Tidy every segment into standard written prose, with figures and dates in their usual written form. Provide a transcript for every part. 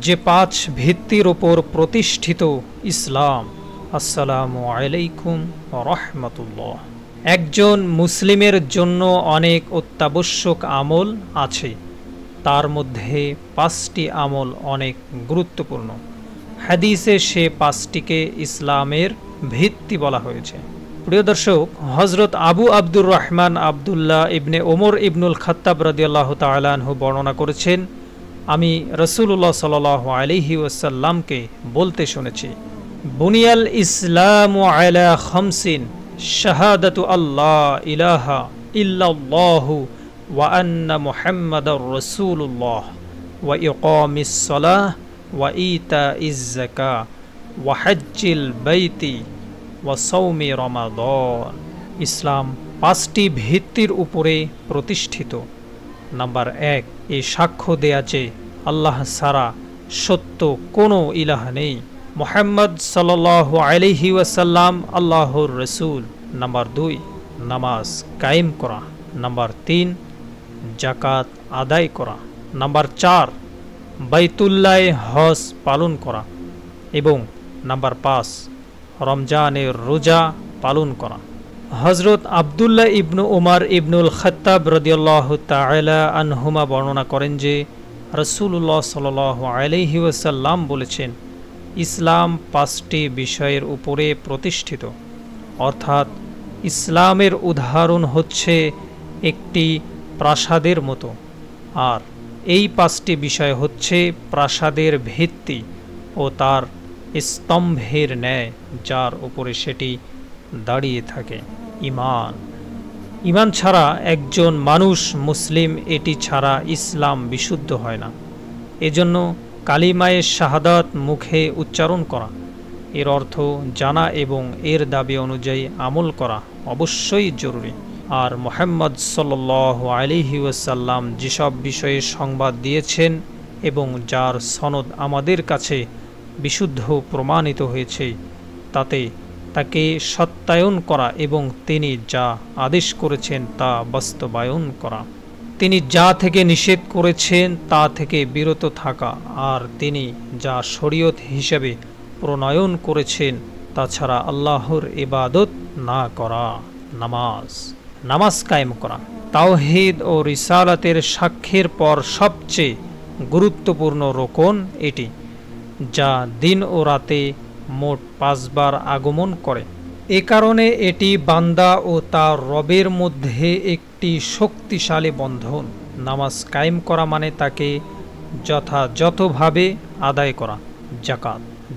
যে 5 ভিত্তির উপর প্রতিষ্ঠিত ইসলাম। আসসালামু আলাইকুম ওয়া রাহমাতুল্লাহ। একজন মুসলিমের জন্য অনেক অত্যাবশ্যক আমল আছে, তার মধ্যে 5টি আমল অনেক গুরুত্বপূর্ণ। হাদিসে সে 5টিকে ইসলামের ভিত্তি বলা হয়েছে। প্রিয় দর্শক, হযরত আবু আব্দুর রহমান আবদুল্লাহ ইবনে ওমর ইবনুল খাত্তাব রাদিয়াল্লাহু তাআলা আনহু বর্ণনা করেছেন, আমি রাসূলুল্লাহ সাল্লাল্লাহু আলাইহি ওয়াসাল্লামকে বলতে শুনেছি, বুনিয়াল ইসলামু আলা খামসিন শাহাদাতু আল্লাহ ইলাহা ইল্লাল্লাহু ওয়া আন্না মুহাম্মাদার রাসূলুল্লাহ ওয়া ইকামিস সালাহ ওয়া ইতাইজ যাকাহ ওয়া হজ্জিল বাইতি ওয়া সাওমি রমাদান। ইসলাম 5টি ভিত্তির উপরে প্রতিষ্ঠিত। নাম্বার 1, এই সাক্ষ্য দেয়া যে আল্লাহ ছাড়া সত্য কোনো ইলাহ নেই, মুহাম্মদ সাল্লাল্লাহু আলাইহি ওয়াসাল্লাম আল্লাহর রাসূল। নাম্বার 2, নামাজ কায়েম করা। নাম্বার 3, যাকাত আদায় করা। নাম্বার 4, বাইতুল্লাহ হজ পালন করা। এবং নাম্বার 5, রমজানের রোজা পালন করা। হযরত আব্দুল্লাহ ইবনু উমর ইবনুল খাত্তাব রাদিয়াল্লাহু তাআলা আনহুমা বর্ণনা করেন যে রাসূলুল্লাহ সাল্লাল্লাহু আলাইহি ওয়াসাল্লাম বলেছেন, ইসলাম 5টি বিষয়ের উপরে প্রতিষ্ঠিত। অর্থাৎ ইসলামের উদাহরণ হচ্ছে একটি প্রাসাদের মতো, আর এই 5টি বিষয় হচ্ছে প্রাসাদের ভিত্তি ও তার স্তম্ভের ন্যায়, যার উপরে সেটি দাঁড়িয়ে থাকে। ঈমান ছাড়া একজন মানুষ মুসলিম, এটি ছাড়া ইসলাম বিশুদ্ধ হয় না। এজন্য কালিমায়ে শাহাদাত মুখে উচ্চারণ করা, এর অর্থ জানা এবং এর দাবি অনুযায়ী আমল করা অবশ্যই জরুরি। আর মুহাম্মদ সাল্লাল্লাহু আলাইহি ওয়াসাল্লাম যেসব বিষয়ে সংবাদ দিয়েছেন এবং যার সনদ আমাদের কাছে বিশুদ্ধ প্রমাণিত হয়েছে, তাকে সত্যায়ন করা এবং তিনি যা আদেশ করেছেন তা বাস্তবায়ন করা, তিনি যা থেকে নিষেধ করেছেন তা থেকে বিরত থাকা, আর তিনি যা শরীয়ত হিসেবে প্রণয়ন করেছেন তাছাড়া আল্লাহর ইবাদত না করা। নামাজ কায়েম করা তাওহীদ ও রিসালাতের সাক্ষ্যের পর সবচেয়ে গুরুত্বপূর্ণ রোকন এটি, যা দিন ও রাতে মোট 5 বার আগমন করে। এ কারণে এটি বান্দা ও তার রবের মধ্যে একটি শক্তিশালী বন্ধন। নামাজ কায়েম করা মানে তাকে যথাযথভাবে আদায় করা।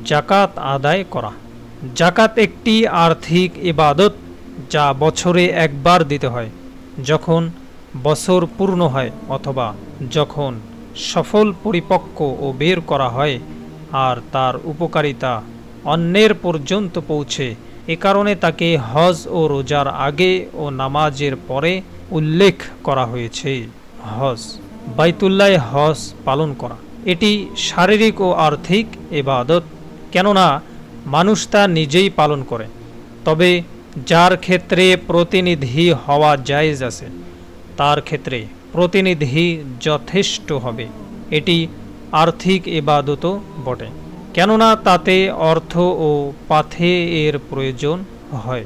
যাকাত আদায় করা। যাকাত একটি আর্থিক ইবাদত যা বছরে একবার দিতে হয়, যখন বছর পূর্ণ হয় অথবা যখন সফল পরিপক্ক ও বের করা হয়, আর তার উপকারিতা অন্যের পর্যন্ত পৌঁছে। এ কারণে তাকে হজ ও রোজার আগে ও নামাজের পরে উল্লেখ করা হয়েছে। হজ, বাইতুল্লাহ হজ পালন করা, এটি শারীরিক ও আর্থিক ইবাদত, কেননা মানুষ তা নিজেই পালন করে। তবে যার ক্ষেত্রে প্রতিনিধি হওয়া জায়েজ আছে, তার ক্ষেত্রে প্রতিনিধি যথেষ্ট হবে। এটি আর্থিক ইবাদতও বটে, কেননা তাতে অর্থ ও পাথে এর প্রয়োজন হয়।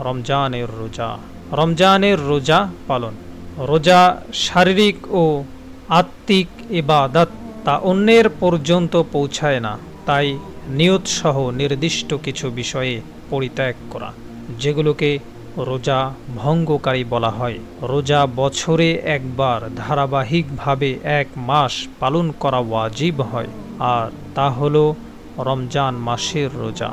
রমজানের রোজা পালন। রোজা শারীরিক ও আত্মিক ইবাদত, তা অন্যের পর্যন্ত পৌঁছায় না, তাই নিয়ত সহ নির্দিষ্ট কিছু বিষয়ে পরিত্যাগ করা, যেগুলোকে রোজা ভঙ্গকারী বলা হয়। রোজা বছরে একবার ধারাবাহিকভাবে 1 মাস পালন করা ওয়াজিব হয়, আর তা হলো রমজান মাসের রোজা।